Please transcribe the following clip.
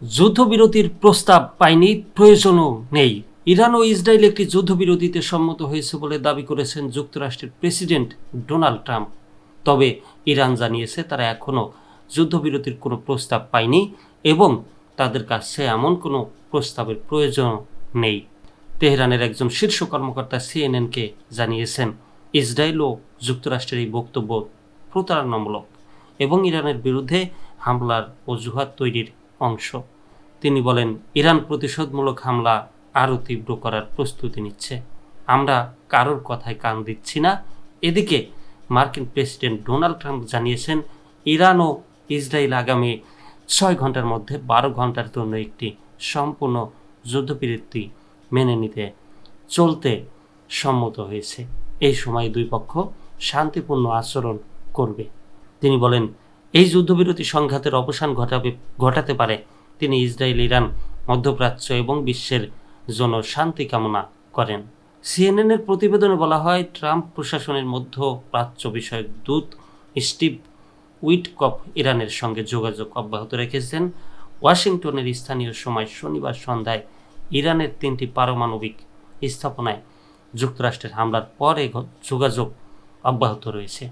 যুদ্ধবিরতির প্রস্তাব পায়নি, প্রয়োজনও নেই। ইরান ও ইসরায়েল একটি যুদ্ধবিরতিতে সম্মত হয়েছে বলে দাবি করেছেন যুক্তরাষ্ট্রের প্রেসিডেন্ট ডোনাল্ড ট্রাম্প। তবে ইরান জানিয়েছে তারা এখনও যুদ্ধবিরতির কোনো প্রস্তাব পায়নি এবং তাদের কাছে এমন কোনো প্রস্তাবের প্রয়োজন নেই। তেহরানের একজন শীর্ষ কর্মকর্তা সিএনএনকে জানিয়েছেন ইসরায়েল ও যুক্তরাষ্ট্রের এই বক্তব্য প্রতারণামূলক এবং ইরানের বিরুদ্ধে হামলার অজুহাত তৈরির অংশ। তিনি বলেন, ইরান প্রতিশোধমূলক হামলা আরও তীব্র করার প্রস্তুতি নিচ্ছে। আমরা কারোর কথায় কান দিচ্ছি না। এদিকে মার্কিন প্রেসিডেন্ট ডোনাল্ড ট্রাম্প জানিয়েছেন ইরান ও ইসরায়েল আগামী 6 ঘন্টার মধ্যে 12 ঘন্টার জন্য একটি সম্পূর্ণ যুদ্ধবিরতি মেনে নিতে চলতে সম্মত হয়েছে। এই সময় দুই পক্ষ শান্তিপূর্ণ আচরণ করবে। তিনি বলেন, এই যুদ্ধবিরতি সংঘাতের অবসান ঘটাতে পারে। তিনি ইসরায়েল, ইরান, মধ্যপ্রাচ্য এবং বিশ্বের জন্য শান্তি কামনা করেন। সিএনএনের প্রতিবেদনে বলা হয়, ট্রাম্প প্রশাসনের মধ্যপ্রাচ্য বিষয়ক দূত স্টিভ উইটকফ ইরানের সঙ্গে যোগাযোগ অব্যাহত রেখেছেন। ওয়াশিংটনের স্থানীয় সময় শনিবার সন্ধ্যায় ইরানের 3টি পারমাণবিক স্থাপনায় যুক্তরাষ্ট্রের হামলার পরে যোগাযোগ অব্যাহত রয়েছে।